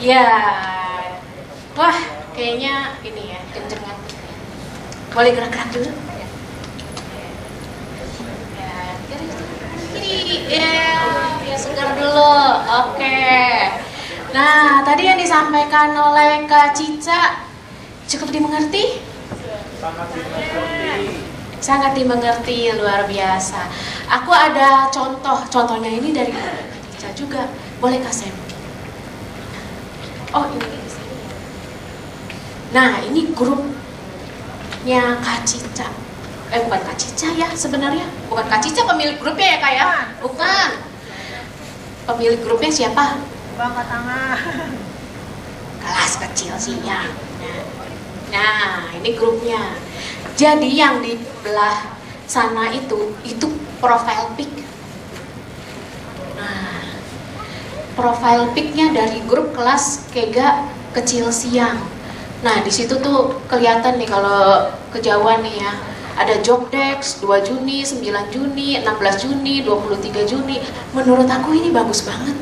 Ya, wah kayaknya ini ya kencengan. Boleh gerak-gerak dulu? Ya, kiri, ya segar dulu. Oke. Nah, tadi yang disampaikan oleh Kak Cica cukup dimengerti? Sangat dimengerti, luar biasa. Aku ada contohnya ini dari Kak Cica juga. Boleh Kak Sem? Oh ini di sini. Nah ini grupnya Kak Cica. Bukan Kak Cica ya sebenarnya. Bukan Kak Cica pemilik grupnya ya Kak ya? Bukan. Pemilik grupnya siapa? Angkat tangan. Kelas kecil sih ya. Nah ini grupnya. Jadi yang di belah sana itu profile pic. Nah, profile pic-nya dari grup kelas Kega kecil siang. Nah, di situ tuh kelihatan nih kalau kejauhan nih ya. Ada Jobdex 2 Juni, 9 Juni, 16 Juni, 23 Juni. Menurut aku ini bagus banget.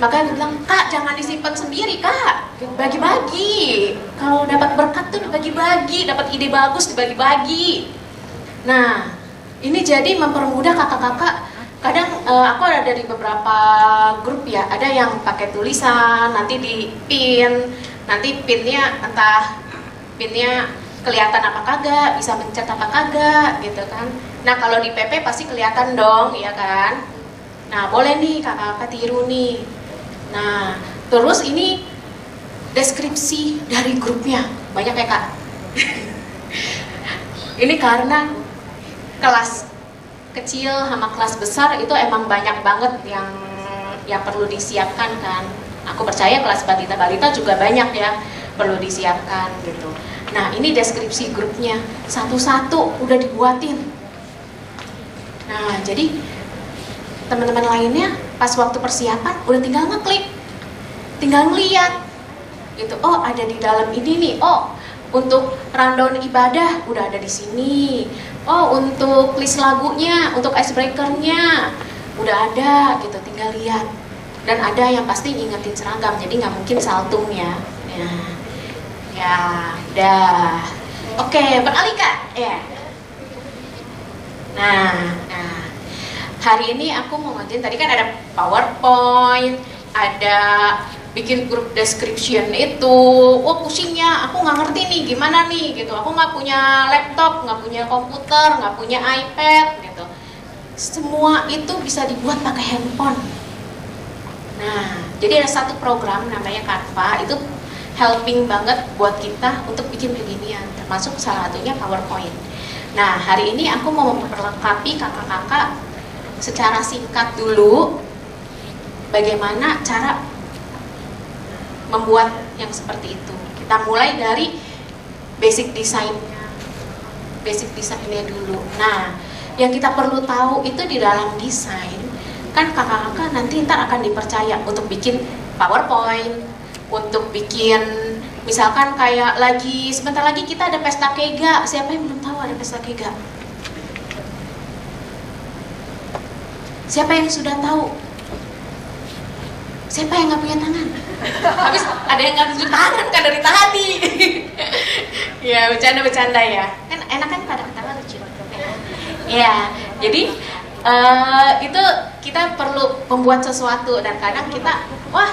Makanya aku bilang, Kak jangan disimpan sendiri Kak, bagi-bagi. Kalau dapat berkat tuh dibagi-bagi, dapat ide bagus dibagi-bagi. Nah, ini jadi mempermudah kakak-kakak. Kadang aku ada dari beberapa grup ya, ada yang pakai tulisan, nanti di pin, nanti pinnya entah pinnya kelihatan apa kagak, bisa mencet apa kagak gitu kan. Nah kalau di PP pasti kelihatan dong, ya kan. Nah boleh nih kakak-kakak tiru nih. Nah terus ini deskripsi dari grupnya, banyak ya kak. Ini karena kelas kecil sama kelas besar itu emang banyak banget yang perlu disiapkan kan. Aku percaya kelas balita juga banyak ya perlu disiapkan gitu. Nah ini deskripsi grupnya satu-satu udah dibuatin. Nah jadi teman-teman lainnya pas waktu persiapan udah tinggal ngeklik, tinggal ngeliat gitu. Oh ada di dalam ini nih. Oh untuk rundown ibadah udah ada di sini. Oh untuk list lagunya, untuk icebreakernya udah ada gitu, tinggal lihat. Dan ada yang pasti ngingetin seragam, jadi nggak mungkin saltum ya. Ya, udah. Oke, beralih kak. Ya. Nah, hari ini aku mau ngajarin. Tadi kan ada PowerPoint, ada bikin grup description itu. Oh pusingnya, aku nggak ngerti nih gimana nih gitu. Aku nggak punya laptop, nggak punya komputer, nggak punya iPad gitu. Semua itu bisa dibuat pakai handphone. Nah, jadi ada satu program namanya Canva, itu helping banget buat kita untuk bikin beginian, termasuk salah satunya PowerPoint. Nah, hari ini aku mau memperlengkapi kakak-kakak secara singkat dulu bagaimana cara membuat yang seperti itu. Kita mulai dari basic desainnya dulu. Nah, yang kita perlu tahu itu di dalam desain, kan kakak-kakak nanti ntar akan dipercaya untuk bikin PowerPoint, untuk bikin misalkan kayak sebentar lagi kita ada pesta Kega. Siapa yang belum tahu ada pesta Kega? Siapa yang sudah tahu? Siapa yang nggak punya tangan? Habis ada yang nggak tunjuk tangan kan dari tadi. Ya bercanda ya. Kan enak kan pada ketawa lucu. Ya jadi itu kita perlu membuat sesuatu dan kadang kita wah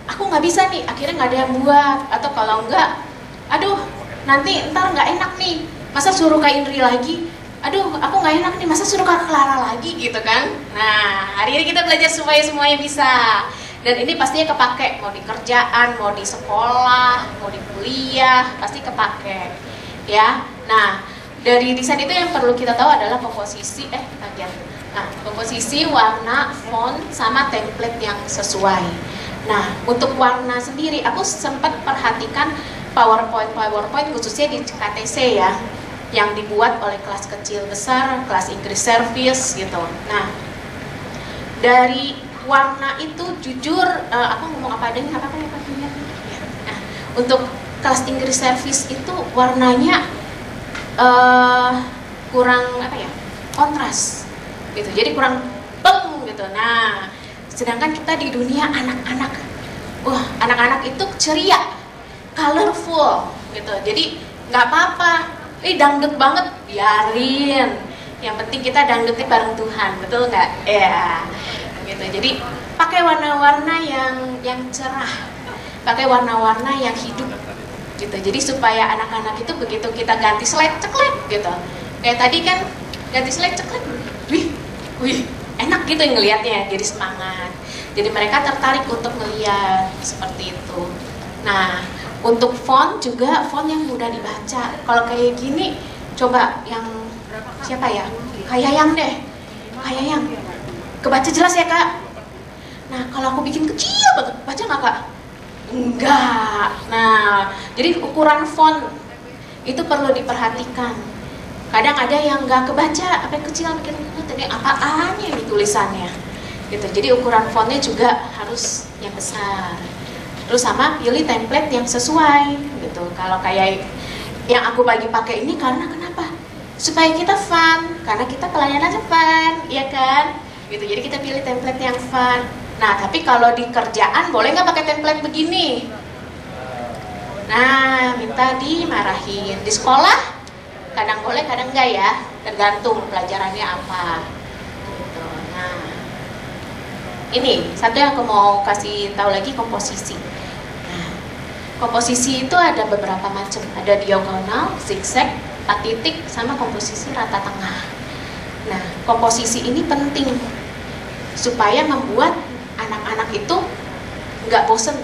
aku nggak bisa nih, akhirnya nggak ada yang buat. Atau kalau enggak, aduh nanti ntar nggak enak nih, masa suruh Kak Indri lagi, aduh aku nggak enak nih, masa suruh Kak Clara lagi gitu kan. Nah hari ini kita belajar supaya semuanya bisa, dan ini pastinya kepake mau di kerjaan, mau di sekolah, mau di kuliah, pasti kepake ya. Nah dari desain itu yang perlu kita tahu adalah komposisi komposisi, warna, font, sama template yang sesuai. Nah untuk warna sendiri aku sempat perhatikan PowerPoint khususnya di KTC ya, yang dibuat oleh kelas kecil besar, kelas Inggris service gitu. Nah dari warna itu jujur aku ngomong apa adanya, apa ya Pak Julian? Nah untuk kelas Inggris service itu warnanya kurang kontras gitu, jadi kurang peng gitu. Nah sedangkan kita di dunia anak-anak wah anak-anak itu ceria, colorful gitu. Jadi nggak apa-apa, dangdut banget, biarin. Yang penting kita dangdutnya bareng Tuhan, betul nggak? Ya, gitu. Jadi pakai warna-warna yang cerah, pakai warna-warna yang hidup, gitu. Jadi supaya anak-anak itu begitu kita ganti slide ceklek gitu. Kayak tadi kan ganti slide ceklek, wih, enak gitu ngelihatnya, jadi semangat. Jadi mereka tertarik untuk melihat seperti itu. Nah, untuk font juga font yang mudah dibaca. Kalau kayak gini, coba yang siapa ya? Kayak yang deh, kayak yang kebaca jelas ya kak. Nah, kalau aku bikin kecil banget, baca nggak kak? Enggak. Nah, jadi ukuran font itu perlu diperhatikan. Kadang ada yang nggak kebaca, apa yang kecil, mikir tadi apaan ya ini tulisannya, gitu. Jadi ukuran fontnya juga harus yang besar. Terus sama pilih template yang sesuai, gitu. Kalau kayak yang aku bagi pakai ini karena kenapa? Supaya kita fun, karena kita pelayanan fun, ya kan? Gitu. Jadi kita pilih template yang fun. Nah, tapi kalau di kerjaan boleh nggak pakai template begini? Nah, minta dimarahin. Di sekolah kadang boleh, kadang enggak ya, tergantung pelajarannya apa. Gitu. Nah, ini satu yang aku mau kasih tahu lagi, komposisi. Nah, komposisi itu ada beberapa macam, ada diagonal, zigzag, 4 titik, sama komposisi rata tengah. Nah, komposisi ini penting supaya membuat anak-anak itu nggak bosen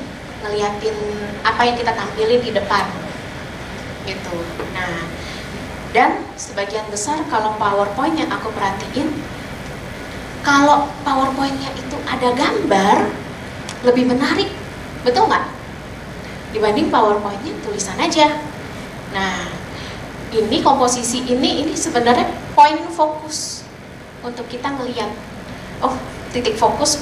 ngeliatin apa yang kita tampilin di depan, gitu. Nah, dan sebagian besar kalau PowerPoint yang aku perhatiin, kalau PowerPoint-nya itu ada gambar, lebih menarik, betul nggak? Dibanding PowerPoint-nya tulisan aja. Nah, ini komposisi ini sebenarnya poin fokus untuk kita ngeliat. Oh, titik fokus.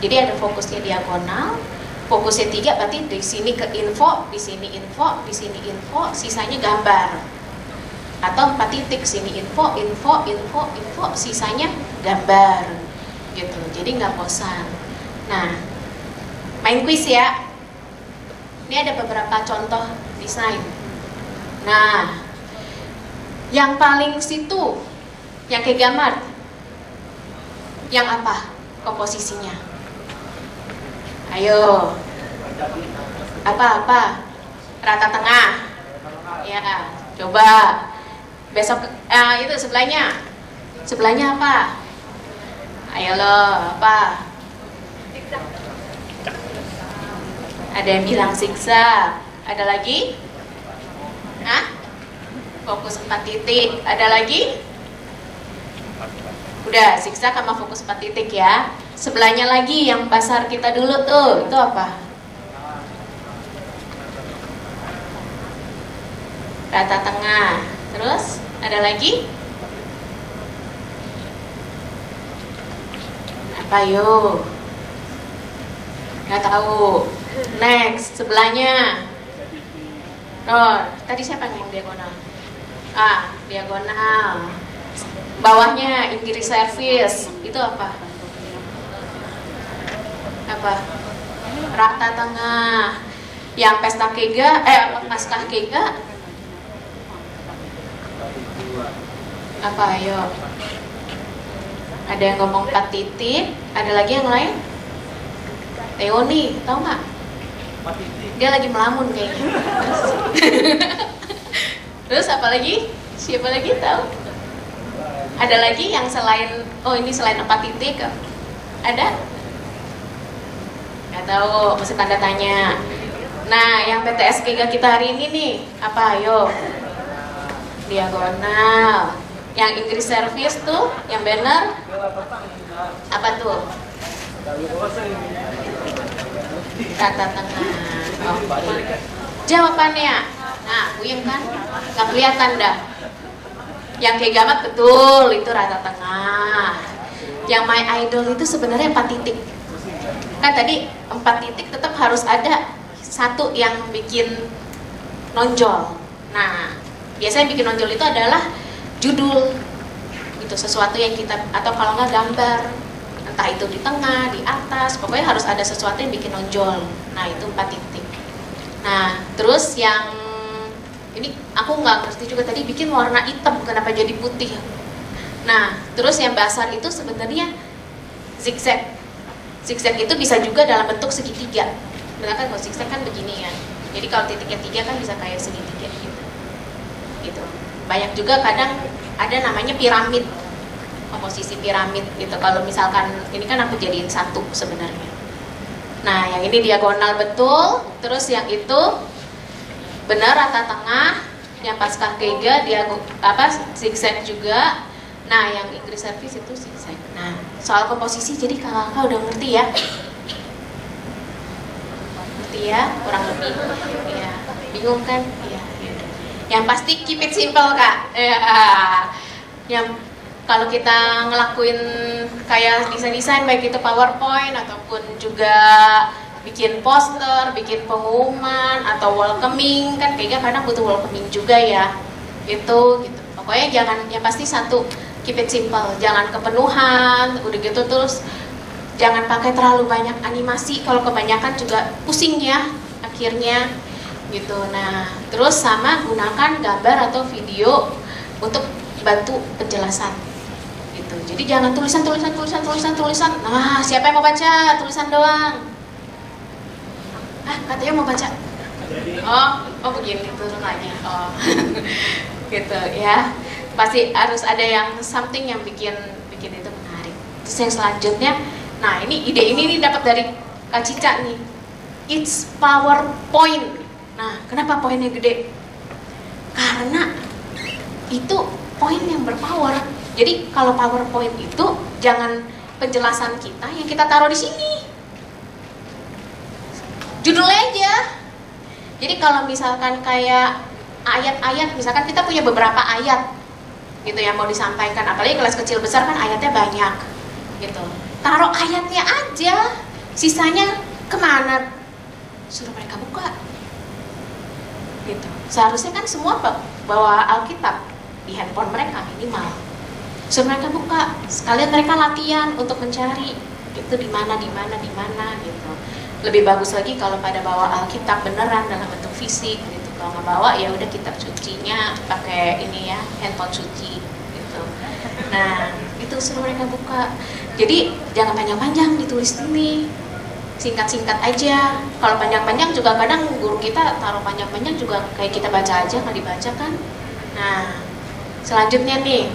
Jadi ada fokusnya diagonal, fokusnya 3, berarti di sini ke info, di sini info, di sini info, sisanya gambar. Atau 4 titik, sini info, sisanya gambar, gitu. Jadi nggak bosan. Nah, main kuis ya. Ini ada beberapa contoh desain. Nah, yang paling situ, yang kayak gambar, yang apa komposisinya? Ayo, apa? Rata tengah. Ya, coba. Besok itu sebelahnya apa? Ayo lo, apa? Ada yang bilang zigzag. Ada lagi? Hah? Fokus 4 titik. Ada lagi? Udah, zigzag sama fokus 4 titik ya. Sebelahnya lagi yang pasar kita dulu tuh, itu apa? Rata tengah. Terus ada lagi? Apa yo? Nggak tahu. Next, sebelahnya. Oh, tadi siapa yang diagonal? Diagonal. Bawahnya Inggris service. Itu apa? Apa? Rata tengah. Yang pesta kega, Paskah kega. Apa ayo? Ada yang ngomong 4 titik, ada lagi yang lain? Teoni, tau nggak? Dia lagi melamun kayaknya. Terus apa lagi? Siapa lagi tahu? Ada lagi yang selain, ini selain 4 titik? Ada? Nggak tahu, masih tanda tanya. Nah, yang PTS kita hari ini nih, apa ayo? Diagonal. Yang Inggris service tuh, yang banner apa tuh? Rata tengah. Oh. Jawabannya, nah, Buyeng kan? Nggak kelihatan dah. Yang kayak gamat betul, itu rata tengah. Yang My Idol itu sebenarnya 4 titik. Kan tadi 4 titik tetap harus ada satu yang bikin nonjol. Nah, biasanya yang bikin nonjol itu adalah judul, itu sesuatu yang kita, atau kalau nggak gambar, entah itu di tengah, di atas, pokoknya harus ada sesuatu yang bikin nonjol. Nah itu 4 titik. Nah terus yang ini aku nggak ngerti juga tadi, bikin warna hitam kenapa jadi putih. Nah terus yang basar itu sebenarnya zigzag. Zigzag itu bisa juga dalam bentuk segitiga. Benar kan, kalau zigzag kan begini ya. Jadi kalau titiknya 3 kan bisa kayak segitiga gitu. Banyak juga kadang ada namanya piramid, komposisi piramid gitu. Kalau misalkan ini kan aku jadiin satu sebenarnya. Nah yang ini diagonal betul, terus yang itu benar rata tengah, yang pasca kega dia zigzag juga. Nah yang Inggris service itu zigzag. Nah soal komposisi jadi kakak udah ngerti ya? Ngerti ya kurang lebih? Ya bingung kan? Iya. Yang pasti keep it simple kak. Yang kalau kita ngelakuin kayak desain-desain baik itu PowerPoint ataupun juga bikin poster, bikin pengumuman atau welcoming, kan kayaknya kadang butuh welcoming juga ya. Itu gitu. Pokoknya jangan, yang pasti satu, keep it simple, jangan kepenuhan, udah gitu terus jangan pakai terlalu banyak animasi, kalau kebanyakan juga pusing ya akhirnya gitu. Nah terus sama gunakan gambar atau video untuk bantu penjelasan gitu. Jadi jangan tulisan. Nah siapa yang mau baca tulisan doang? Katanya mau baca. Oh begini turun lagi. Oh gitu ya. Pasti harus ada yang something yang bikin itu menarik. Terus yang selanjutnya, nah ini ide ini dapat dari Kak Cica nih. It's PowerPoint. Nah, kenapa poinnya gede? Karena itu poin yang berpower. Jadi kalau PowerPoint itu jangan penjelasan kita yang kita taruh di sini. Judulnya aja. Jadi kalau misalkan kayak ayat-ayat, misalkan kita punya beberapa ayat gitu yang mau disampaikan, apalagi kelas kecil besar kan ayatnya banyak gitu. Taruh ayatnya aja, sisanya kemana? Suruh mereka buka gitu. Seharusnya kan semua bawa Alkitab di handphone mereka minimal. Suruh mereka buka, sekalian mereka latihan untuk mencari itu di mana gitu. Lebih bagus lagi kalau pada bawa Alkitab beneran dalam bentuk fisik gitu. Kalau nggak bawa ya udah kitab sucinya pakai ini ya, handphone suci gitu. Nah itu suruh mereka buka. Jadi jangan panjang-panjang ditulis ini, singkat-singkat aja. Kalau panjang-panjang juga kadang guru kita taruh panjang-panjang juga kayak kita baca aja nggak dibaca kan. Nah selanjutnya nih,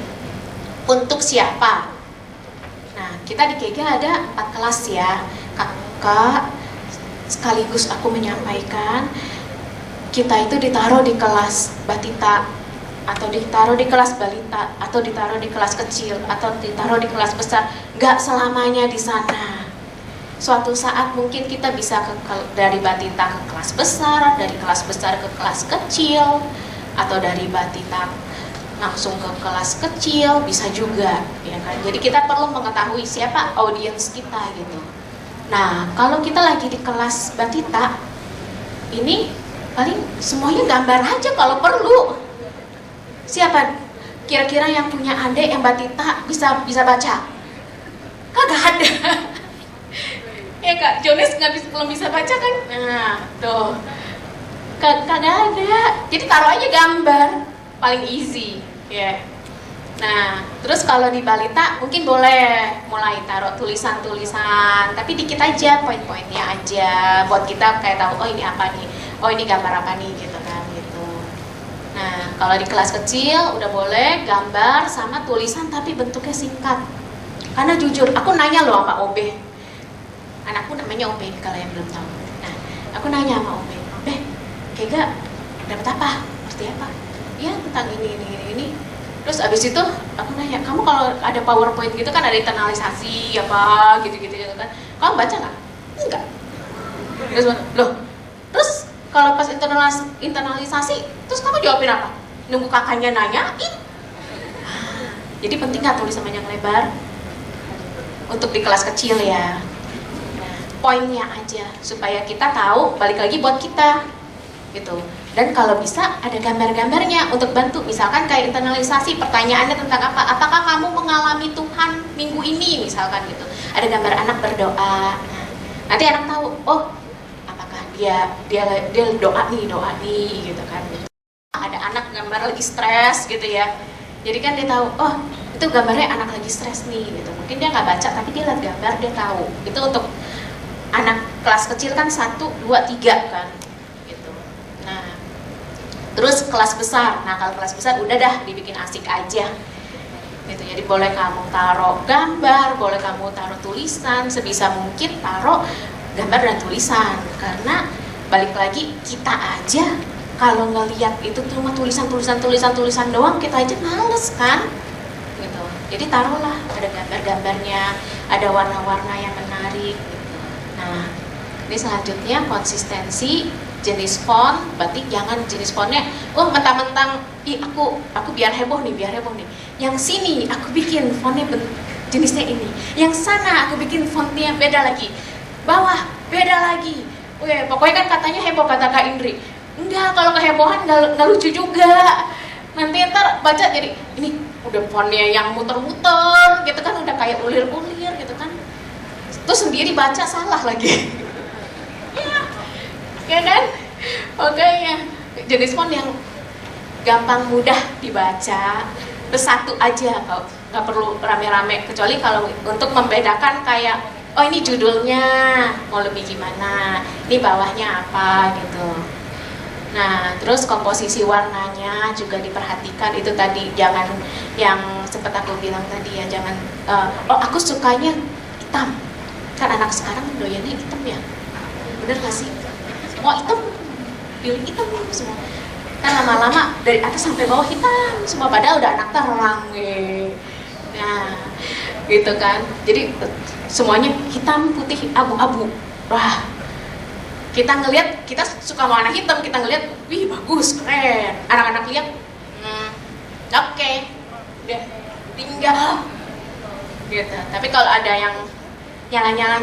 untuk siapa? Nah kita di KG ada 4 kelas ya kakak, sekaligus aku menyampaikan kita itu ditaruh di kelas batita, atau ditaruh di kelas balita, atau ditaruh di kelas kecil, atau ditaruh di kelas besar. Gak selamanya di sana. Suatu saat mungkin kita bisa dari batita ke kelas besar, dari kelas besar ke kelas kecil, atau dari batita langsung ke kelas kecil, bisa juga, ya kan? Jadi kita perlu mengetahui siapa audiens kita gitu. Nah, kalau kita lagi di kelas batita, ini paling semuanya gambar aja kalau perlu. Siapa kira-kira yang punya adik yang batita bisa baca? Kagak ada. Ya Kak Jones belum bisa baca kan? Nah tuh kagak ada. Jadi taruh aja gambar, paling easy ya. Nah terus kalau di balita mungkin boleh mulai taruh tulisan-tulisan, tapi dikit aja, poin-poinnya aja, buat kita kayak tahu oh ini apa nih, oh ini gambar apa nih gitu kan gitu. Nah kalau di kelas kecil udah boleh gambar sama tulisan tapi bentuknya singkat. Karena jujur aku nanya loh sama OB, anakku namanya OB kalau yang belum tahu. Nah aku nanya sama OB, Kega dapat apa? Seperti apa? Ya tentang ini. Terus abis itu aku nanya, kamu kalau ada PowerPoint gitu kan ada internalisasi apa gitu kan, kamu baca nggak? Enggak. Terus kalau pas internalisasi, terus kamu jawabin apa? Nunggu kakaknya nanyain. Jadi penting nggak tulis panjang lebar untuk di kelas kecil ya. Poinnya aja supaya kita tahu, balik lagi buat kita gitu. Dan kalau bisa ada gambar-gambarnya untuk bantu. Misalkan kayak internalisasi, pertanyaannya tentang apa? Apakah kamu mengalami Tuhan minggu ini misalkan gitu? ada gambar anak berdoa. Nah, nanti anak tahu, oh apakah dia doa nih gitu kan. Ada anak gambar lagi stres gitu ya, jadi kan dia tahu, oh itu gambarnya anak lagi stres nih gitu. Mungkin dia nggak baca tapi dia lihat gambar, dia tahu. Itu untuk anak kelas kecil kan 1, 2, 3 kan gitu. Nah terus kelas besar, nah kalau kelas besar udah dah dibikin asik aja gitu. Jadi boleh kamu taruh gambar, boleh kamu taruh tulisan, sebisa mungkin taruh gambar dan tulisan. Karena balik lagi, kita aja kalau ngelihat itu cuma tulisan doang, kita aja males kan gitu. Jadi taruhlah ada gambar-gambarnya, ada warna-warna yang menarik gitu. Nah ini selanjutnya konsistensi jenis font. Berarti jangan jenis fontnya mentang-mentang aku biar heboh nih, yang sini aku bikin fontnya jenisnya ini, yang sana aku bikin fontnya beda lagi, bawah beda lagi. Wih, pokoknya kan katanya heboh, kata Kak Indri. Enggak, kalau kehebohan nggak lucu juga. Nanti ntar baca jadi ini udah fontnya yang muter-muter gitu kan, udah kayak ulir-ulir gitu kan. Terus sendiri baca salah lagi. Ya kan? Pokoknya jenis font yang gampang mudah dibaca, terus satu aja, kalau nggak perlu rame-rame, kecuali kalau untuk membedakan kayak oh ini judulnya mau lebih gimana, ini bawahnya apa gitu. Nah terus komposisi warnanya juga diperhatikan. Itu tadi jangan yang sempat aku bilang tadi ya, jangan oh aku sukanya hitam, kan anak sekarang doyannya hitam ya, bener gak sih? Semua hitam, pilih hitam semua. Kan lama-lama dari atas sampai bawah hitam semua, padahal udah anak terang. Nah gitu kan, jadi semuanya hitam, putih, abu-abu. Wah, kita ngelihat, kita suka warna hitam, kita ngelihat, wih bagus, keren. Anak-anak lihat, oke, udah tinggal gitu. Tapi kalau ada yang nyala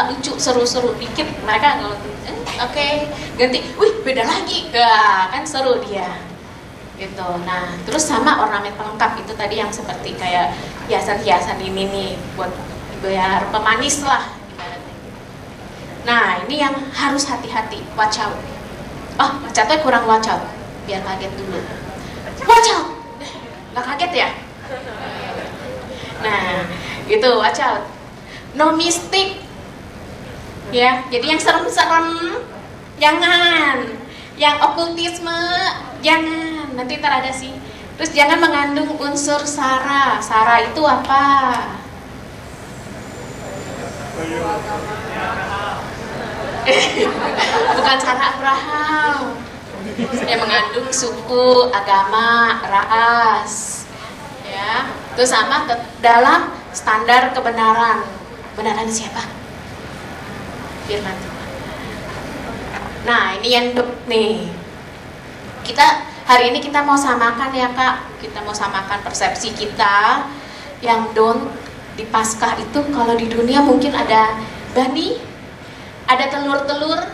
lucu, seru-seru dikit, mereka kalau oke, ganti, wih beda lagi, kan seru dia gitu. Nah terus sama ornamen pelengkap itu tadi yang seperti kayak hiasan-hiasan ini nih, buat biar pemanis lah. Nah ini yang harus hati-hati, watch out. Oh watch outnya kurang watch out, biar kaget dulu. Watch out, nggak kaget ya? Nah gitu, watch out. No mistake ya, jadi yang serem-serem jangan, yang okultisme jangan, nanti ntar ada sih. Terus jangan mengandung unsur sara. Sara itu apa? Bukan Sarah Abraham, yang mengandung suku, agama, ras ya. Terus sama dalam standar kebenaran. Benaran siapa? Firman Tuhan. Nah ini yang nih, kita hari ini kita mau samakan ya Kak, kita mau samakan persepsi kita yang don't di Paskah itu. Kalau di dunia mungkin ada bani, ada telur-telur,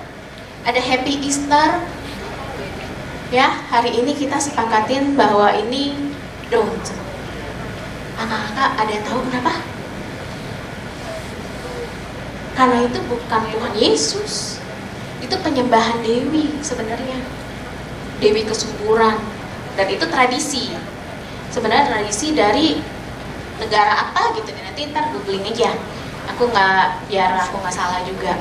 ada happy Easter ya. Hari ini kita sepakatin bahwa ini don't. Kakak-kakak ada yang tahu kenapa? Karena itu bukan Tuhan Yesus, itu penyembahan dewi sebenarnya, dewi kesuburan. Dan itu tradisi, sebenarnya tradisi dari negara apa gitu, nanti ntar googling aja, biar aku nggak salah juga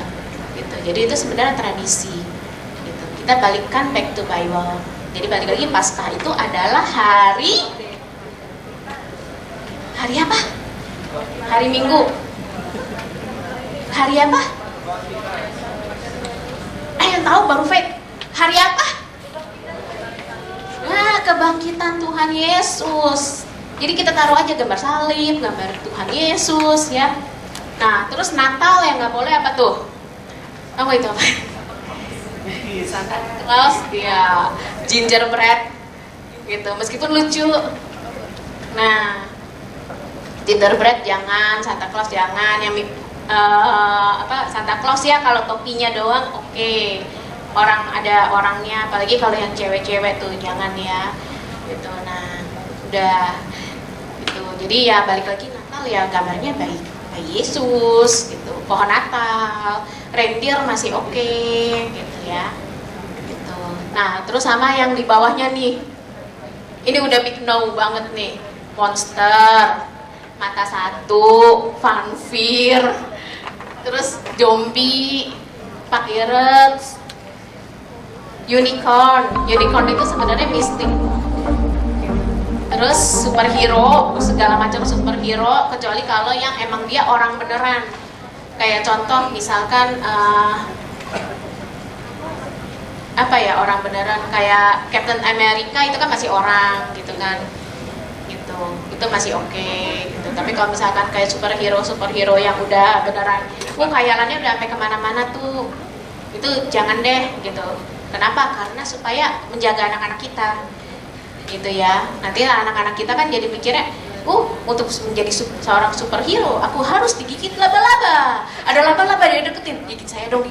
gitu. Jadi itu sebenarnya tradisi gitu. Kita balikkan back to Bible. Jadi balik lagi, Paskah itu adalah hari apa? Hari Minggu. Hari apa? Yang tahu baru Faith. Hari apa? Nah, kebangkitan Tuhan Yesus. Jadi kita taruh aja gambar salib, gambar Tuhan Yesus ya. Nah, terus Natal yang nggak boleh apa tuh? Apa itu apa? Santa Claus, ya, gingerbread gitu. Meskipun lucu. Nah, gingerbread jangan, Santa Claus jangan, yang Santa Claus ya kalau topinya doang oke. Ada orangnya, apalagi kalau yang cewek-cewek tuh jangan ya gitu. Nah udah gitu. Jadi ya balik lagi, Natal ya gambarnya baik Yesus gitu, pohon Natal, reindeer masih oke, gitu ya. Gitu. Nah, terus sama yang di bawahnya nih. Ini udah big no banget nih. Monster, mata satu, Funfear, terus zombie, pirates, unicorn. Unicorn itu sebenarnya mistik. Terus superhero, segala macam superhero, kecuali kalau yang emang dia orang beneran. Kayak contoh misalkan apa ya, orang beneran kayak Captain America itu kan masih orang gitu kan, gitu, itu masih oke, gitu. Tapi kalau misalkan kayak superhero yang udah beneran, khayalannya udah sampai kemana-mana tuh, itu jangan deh gitu. Kenapa? Karena supaya menjaga anak-anak kita, gitu ya. Nanti anak-anak kita kan jadi mikirnya, untuk menjadi seorang superhero, aku harus digigit laba-laba. Ada laba-laba dia deketin, gigit saya dong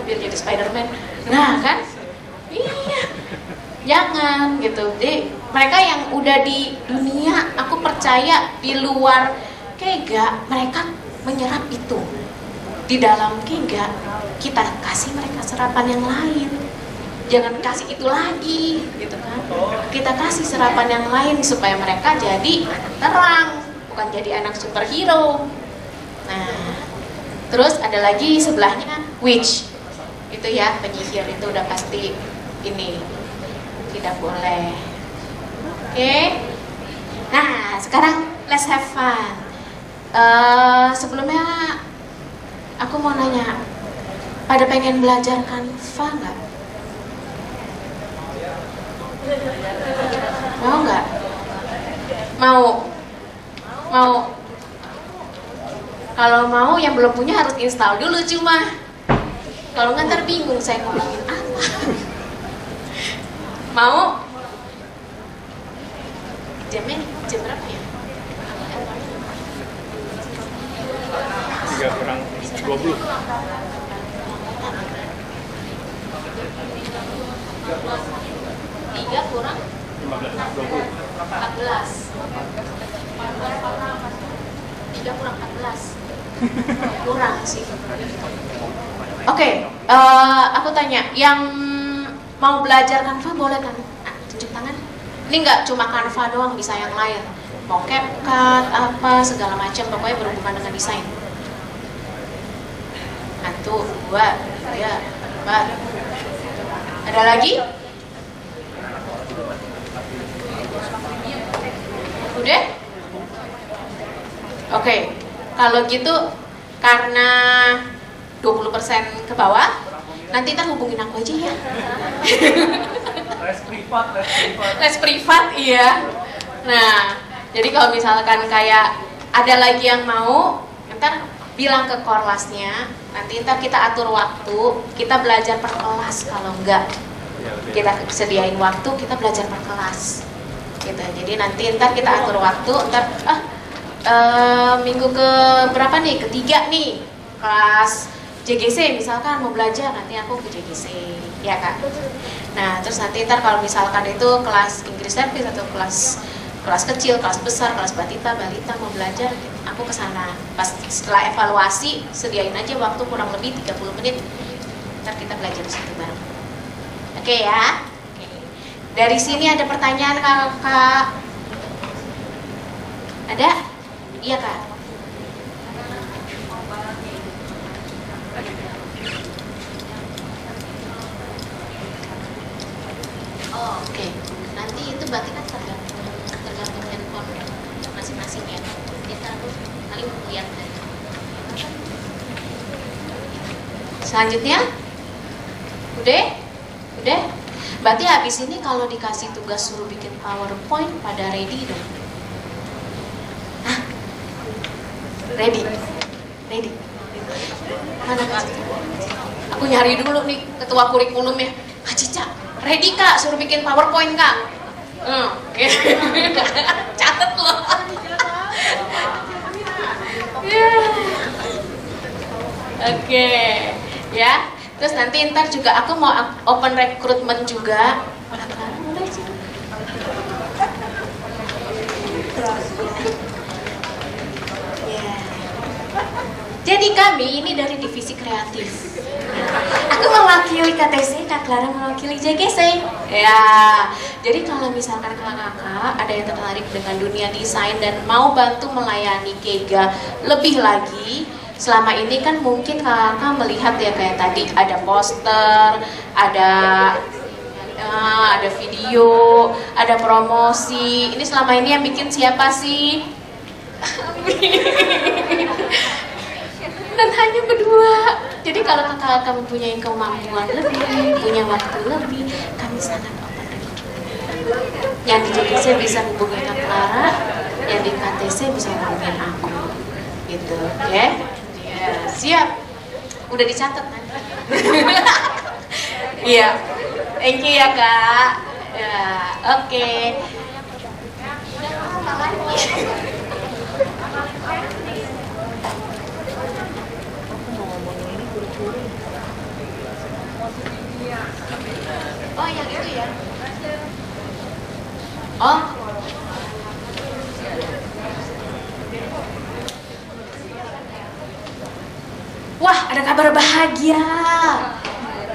biar jadi Spider-Man. Nah kan, iya, jangan gitu. Jadi mereka yang udah di dunia, aku percaya di luar Kega, mereka menyerap itu. Di dalam Kega, kita kasih mereka serapan yang lain. Jangan kasih itu lagi, gitu kan? Kita kasih serapan yang lain supaya mereka jadi anak terang, bukan jadi anak superhero. Nah, terus ada lagi sebelahnya witch, itu ya penyihir, itu udah pasti ini tidak boleh. Oke? Nah, sekarang let's have fun. Sebelumnya aku mau nanya, pada pengen belajar Canva nggak? Mau nggak? Mau. Kalau mau, yang belum punya harus install dulu cuma. Kalau nggak ntar bingung saya ngomongin apa. Mau? Jam berapa ya? 3:20. 3 kurang 15, 20. 14. 3 kurang 14. Kurang sih. Oke, aku tanya, yang mau belajar Canva boleh kan? Nah, tunjuk tangan. Ini nggak cuma Canva doang, bisa yang lain. Mau CapCut, apa, segala macam, pokoknya berhubungan dengan desain. 1, 2, 3, 4. Ada lagi? Udah? Oke, kalau gitu karena 20% ke bawah, nanti ntar hubungin aku aja ya. Les privat, iya. Nah, jadi kalau misalkan kayak ada lagi yang mau, ntar bilang ke korlasnya, nanti ntar kita atur waktu, kita belajar per kelas. Kalau enggak, kita sediain waktu, kita belajar per kelas gitu. Jadi nanti ntar kita atur waktu, ntar minggu ke berapa nih, ketiga nih, kelas JGC misalkan mau belajar, nanti aku ke JGC ya kak. Nah terus nanti ntar kalau misalkan itu kelas Inggris Service atau kelas kecil, kelas besar, kelas balita mau belajar, aku ke sana. Pas setelah evaluasi, sediain aja waktu kurang lebih 30 menit. Ntar kita belajar di situ bareng. Oke ya. Oke. Dari sini ada pertanyaan Kak? Ada? Iya Kak. Oh, oke. Nanti itu berarti kan tergantung handphone masing-masing ya. Kita paling lihat dari. Selanjutnya, udah? Berarti habis ini kalau dikasih tugas suruh bikin PowerPoint, pada ready dong. Hah? Ready? Mana Kak Cica? Aku nyari dulu nih ketua kurikulumnya. Kak Cica, ready Kak, suruh bikin PowerPoint Kak. Catet loh. Oke, ya. Terus nanti ntar juga aku mau open recruitment juga. Jadi kami ini dari divisi kreatif. Aku mewakili KTC, Kak Clara mewakili JGC. Ya, jadi kalau misalkan kakak ada yang tertarik dengan dunia desain dan mau bantu melayani Kega lebih lagi, selama ini kan mungkin kakak melihat ya kayak tadi ada poster, ada video, ada promosi. Ini selama ini yang bikin siapa sih? Dan hanya berdua. Jadi kalau kakak mempunyai kemampuan lebih, punya waktu lebih, kami sangat open recruit. Yang di JGC bisa hubungi Kak Clara, yang di KTC bisa hubungin aku, gitu, oke? Okay? Ya, siap. Udah dicatat nanti. Iya, thank you ya Kak. Ya, oke. Okay. Oh, yang itu ya? Oh. Wah, ada kabar bahagia.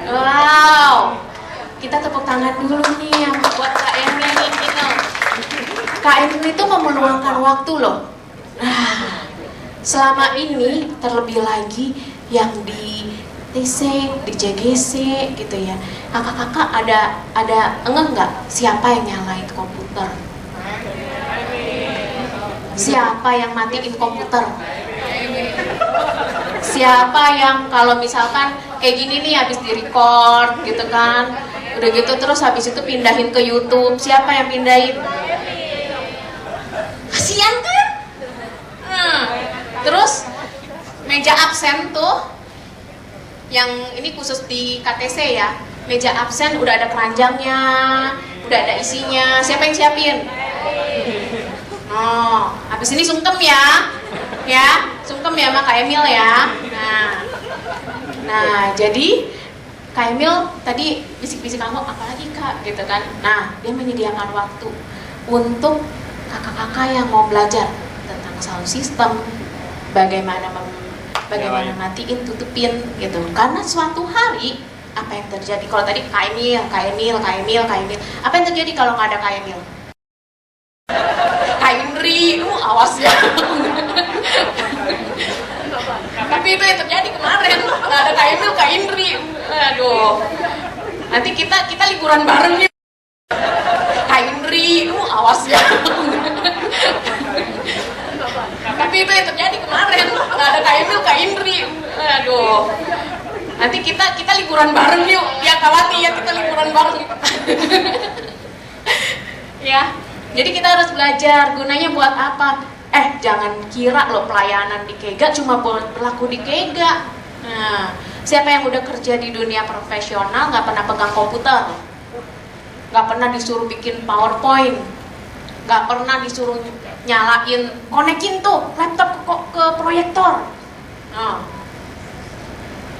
Wow. Kita tepuk tangan dulu nih yang buat Kak Emil ini loh. Kak Emil itu memeluangkan waktu loh. Nah, selama ini terlebih lagi yang di TC, di JGC gitu ya. Kakak-kakak ada enggak nggak siapa yang nyalain komputer? Siapa yang matiin komputer? Siapa yang kalau misalkan kayak gini nih habis di-record gitu kan, udah gitu terus habis itu pindahin ke YouTube, siapa yang pindahin? Kasian kan? Terus meja absen tuh yang ini khusus di KTC ya, meja absen udah ada keranjangnya, udah ada isinya, siapa yang siapin? Oh, habis ini sungkem ya, sungkem ya sama Kak Emil ya. Nah, jadi Kak Emil tadi bisik-bisik kamu apalagi Kak gitu kan. Nah, dia menyediakan waktu untuk kakak-kakak yang mau belajar tentang sound system, bagaimana matiin, tutupin gitu. Karena suatu hari apa yang terjadi? Kalau tadi Kak Emil, apa yang terjadi kalau nggak ada Kak Emil? Kak Indri, awas ya. Tapi itu yang terjadi kemarin, nggak ada Kak Emil, Kak Indri. Aduh, nanti kita liburan bareng nih. Kak Indri, awas ya. Tapi itu yang terjadi kemarin, nggak ada Kak Emil, Kak Indri. Aduh, nanti kita liburan bareng yuk. Ya Kawati ya, kita liburan bareng. Ya, jadi kita harus belajar. Gunanya buat apa? Jangan kira loh pelayanan di Kega cuma berlaku di Kega. Nah, siapa yang udah kerja di dunia profesional nggak pernah pegang komputer, nggak pernah disuruh bikin PowerPoint, nggak pernah disuruh nyalain, konekin tuh laptop ke proyektor. Nah,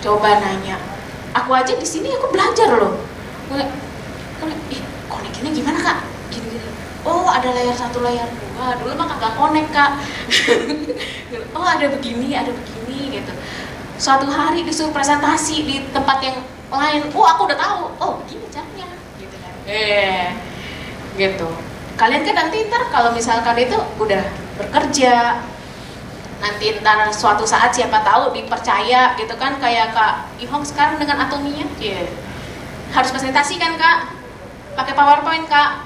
coba nanya, aku aja di sini aku belajar loh. Konekinnya gimana Kak? Gini. Oh, ada layar 1, layar 2. Dulu mah kagak konek Kak. Oh, ada begini gitu. Suatu hari disuruh presentasi di tempat yang lain. Oh, aku udah tahu. Oh, begini caranya. Gitu kan. Gitu. Kalian kan nanti ntar kalau misalkan itu udah bekerja, nanti ntar suatu saat siapa tahu dipercaya gitu kan, kayak Kak Ihong sekarang dengan Atomia. Harus presentasi kan Kak? Pakai PowerPoint Kak?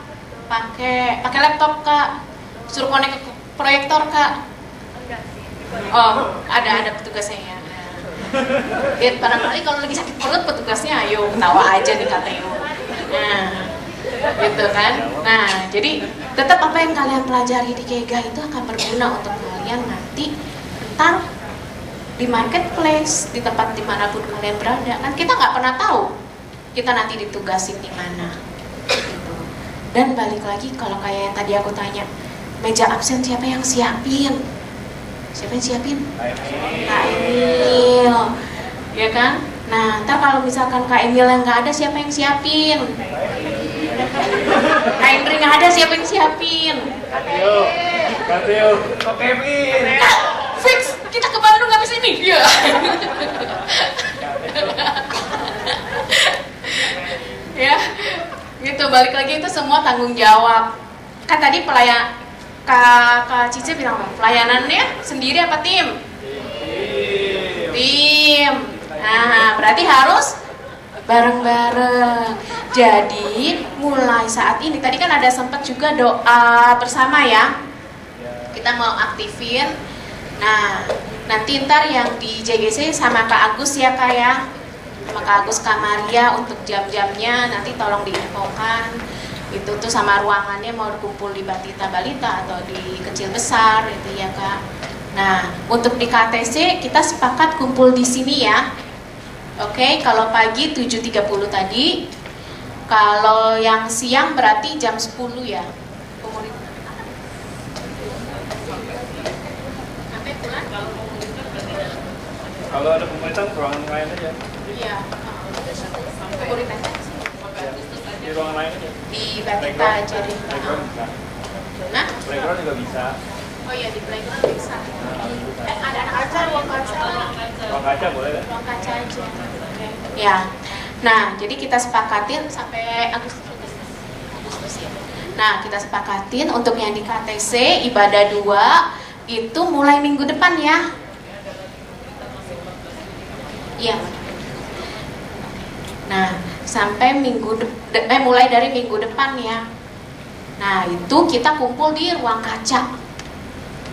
Pakai laptop Kak? Suruh konek ke proyektor Kak? Oh, ada petugasnya ya. Ya, barangkali kalau lagi sakit perut petugasnya, ayo ketawa aja nih kata Yo. Nah, gitu kan. Nah, jadi tetap apa yang kalian pelajari di Kega itu akan berguna untuk kalian nanti ntar di marketplace, di tempat dimanapun kalian berada. Kan kita nggak pernah tahu kita nanti ditugasin di mana. Gitu. Dan balik lagi kalau kayak yang tadi aku tanya, meja absen siapa yang siapin? Siapa yang siapin? Kak Emil, ya kan? Nah, ntar kalau misalkan Kak Emil yang nggak ada, siapa yang siapin? Kak Indri nggak ada, siapa yang siapin? Kateo, Kak Kevin. Fix, kita ke Bandung nggak bisa nih ya. Ya, gitu, balik lagi itu semua tanggung jawab. Kan tadi Kak Cice bilang apa? Pelayanannya sendiri apa tim? Tim. Nah, berarti harus bareng-bareng. Jadi mulai saat ini, tadi kan ada sempat juga doa bersama ya. Kita mau aktifin. Nah, nanti ntar yang di JGC sama Kak Agus ya Kak ya, sama Kak Agus, Kak Maria untuk jam-jamnya nanti tolong diinfokan. Itu tuh sama ruangannya mau kumpul di Batita Balita atau di Kecil Besar itu ya Kak. Nah, untuk di KTC kita sepakat kumpul di sini ya. Oke, kalau pagi 7.30 tadi. Kalau yang siang berarti jam 10 ya. Kalau ada pemerintahan ruangan lain aja. Iya. Di ruangan lain aja. Di Batita aja deh. Playground bisa. Nah? Playground juga bisa. Oh iya, di playground bisa. Ada anak kaca, ruang kaca. Ruang kaca boleh kan? Ruang kaca aja. Ya. Nah, jadi kita sepakatin sampai Agustus ya. Nah, kita sepakatin untuk yang di KTC ibadah 2 itu mulai minggu depan ya. Iya. Nah, sampai mulai dari minggu depan ya. Nah, itu kita kumpul di ruang kaca.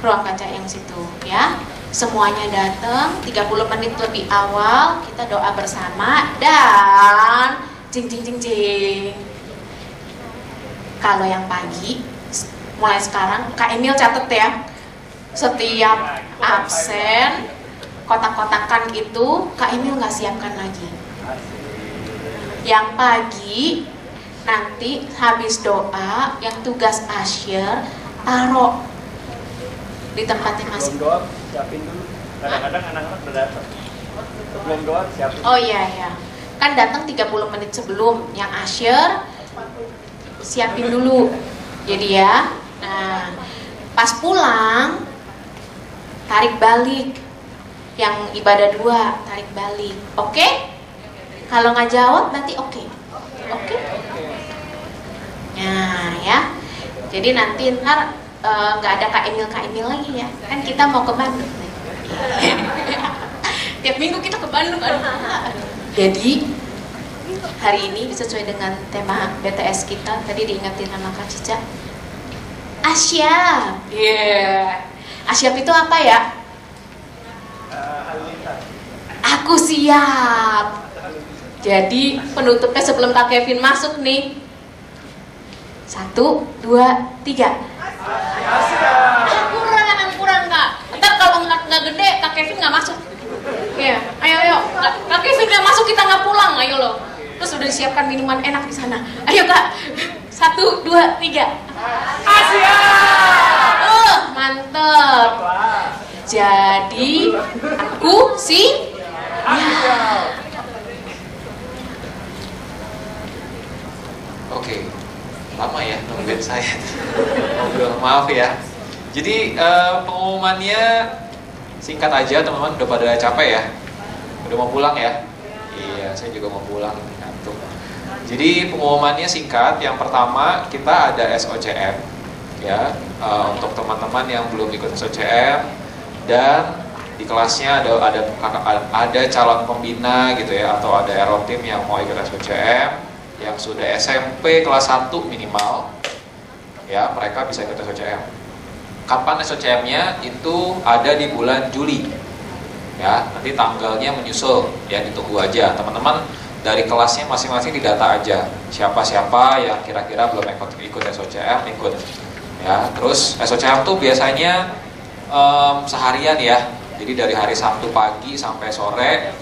Ruang kaca yang situ ya. Semuanya datang 30 menit lebih awal, kita doa bersama dan jing. Kalau yang pagi mulai sekarang Kak Emil catet ya. Setiap absen kotak-kotakan itu Kak Emil nggak siapkan lagi. Yang pagi nanti habis doa yang tugas asyir taruh di tempatnya masing. Sebelum doa siapin dulu. Kadang-kadang anak-anak udah datang. Sebelum doa siapin. Oh iya. Kan datang 30 menit sebelum yang asyir siapin dulu. Jadi ya. Nah, pas pulang tarik balik. Yang ibadah 2 tarik balik. Oke? Kalau nggak jawab nanti oke. Oke? Nah, ya. Jadi nanti ntar nggak ada Kak Emil lagi ya, kan kita mau ke Bandung nih. Tiap minggu kita ke Bandung. Jadi hari ini sesuai dengan tema BTS kita tadi diingetin sama Kak Cica, Asyap. Asyap itu apa ya? Aku siap. Jadi penutupnya sebelum Kak Kevin masuk nih, 1, 2, 3. Kurang Kak. Ntar kalau nggak gede Kak Kevin nggak masuk. Iya, ayo. Kak Kevin nggak masuk kita nggak pulang, ayo loh. Terus udah disiapkan minuman enak di sana. Ayo Kak. 1, 2, 3. Asia. Mantep. Jadi aku sih. Ya. Oke. Lama ya nungguin saya. Ngobrol, maaf ya. Jadi pengumumannya singkat aja teman-teman, udah pada capek ya? Udah mau pulang ya? Iya, saya juga mau pulang, ngantuk. Jadi pengumumannya singkat. Yang pertama kita ada SOCM ya, untuk teman-teman yang belum ikut SOCM dan di kelasnya ada calon pembina gitu ya, atau ada aero tim yang mau ikut SOCM yang sudah SMP kelas 1 minimal ya, mereka bisa ikut SOCM. Kapan SOCM-nya? Itu ada di bulan Juli ya, nanti tanggalnya menyusul ya, ditunggu aja teman-teman. Dari kelasnya masing-masing didata aja siapa-siapa yang kira-kira belum ikut SOCM ikut ya. Terus SOCM tuh biasanya seharian ya, jadi dari hari Sabtu pagi sampai sore.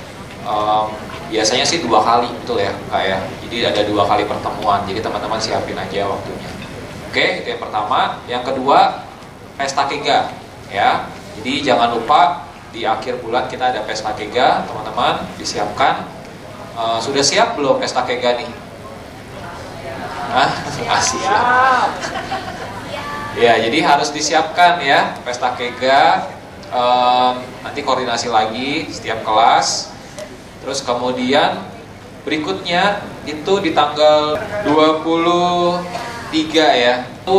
Biasanya sih 2 kali, betul ya Kak ya. Jadi ada 2 kali pertemuan, jadi teman-teman siapin aja waktunya. Oke, itu yang pertama. Yang kedua, pesta kega ya. Jadi jangan lupa di akhir bulan kita ada pesta kega, teman-teman disiapkan. Sudah siap belum pesta kega nih? Masih siap. Ya, jadi harus disiapkan ya pesta kega. nanti koordinasi lagi setiap kelas. Terus kemudian berikutnya itu di tanggal 23 ya, itu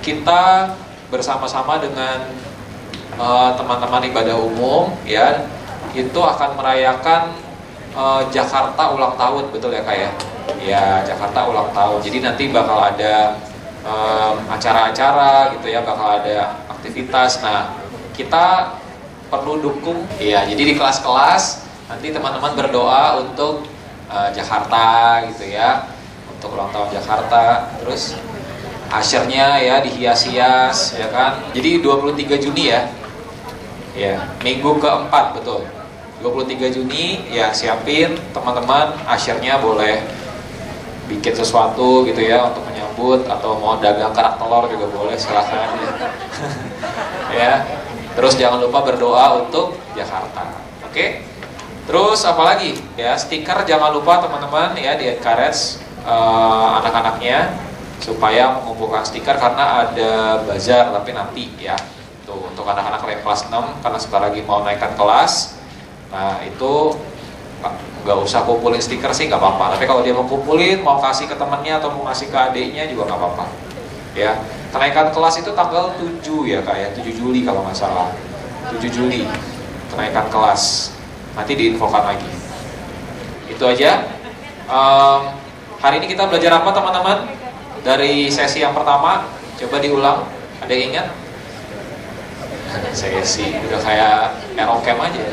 kita bersama-sama dengan teman-teman ibadah umum ya, itu akan merayakan Jakarta ulang tahun, betul ya Kak ya? Ya, Jakarta ulang tahun. Jadi nanti bakal ada acara-acara gitu ya, bakal ada aktivitas. Nah, kita perlu dukung ya. Jadi di kelas-kelas nanti teman-teman berdoa untuk Jakarta gitu ya, untuk ulang tahun Jakarta. Terus asyirnya ya dihias-hias ya kan. Jadi 23 Juni ya. Ya, minggu keempat betul. 23 Juni ya, siapin teman-teman asyirnya, boleh bikin sesuatu gitu ya untuk menyambut, atau mau dagang kerak telur juga boleh, silahkan ya. Ya. Terus jangan lupa berdoa untuk Jakarta. Oke? Terus apalagi ya, stiker jangan lupa teman-teman ya, di encourage anak-anaknya supaya mengumpulkan stiker, karena ada bazar tapi nanti ya. Tuh, untuk anak-anak lain kelas 6 karena sebentar lagi mau naikkan kelas. Nah itu nggak usah kumpulin stiker sih, nggak apa-apa. Tapi kalau dia mau kumpulin, mau kasih ke temannya atau mau kasih ke adiknya juga nggak apa-apa. Ya, kenaikan kelas itu tanggal 7 ya Kak ya, 7 Juli kalau nggak salah. 7 Juli kenaikan kelas. Nanti diinfokan lagi. Itu aja. Hari ini kita belajar apa teman-teman? Dari sesi yang pertama, coba diulang. Ada yang ingat? Sesi udah kayak Aerocamp aja.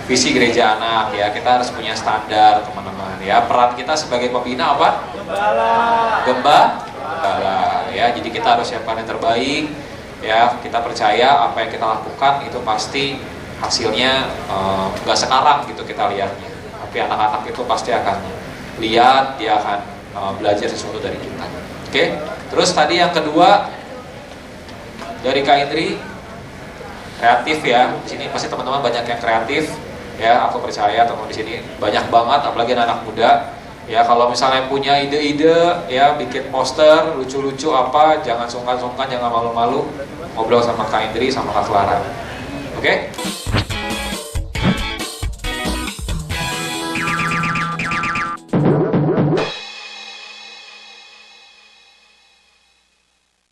Visi gereja anak ya, kita harus punya standar teman-teman ya. Peran kita sebagai pembina apa? Gembala ya. Jadi kita harus siapkan yang terbaik ya. Kita percaya apa yang kita lakukan itu pasti hasilnya nggak sekarang gitu kita lihatnya, tapi anak-anak itu pasti akan lihat, dia akan belajar sesuatu dari kita. Oke? Terus tadi yang kedua dari Kak Indri, kreatif ya. Di sini pasti teman-teman banyak yang kreatif ya. Aku percaya teman di sini banyak banget, apalagi anak muda ya. Kalau misalnya punya ide-ide ya, bikin poster lucu-lucu apa, jangan sungkan-sungkan, jangan malu-malu, ngobrol sama Kak Indri sama Kak Clara. Oke?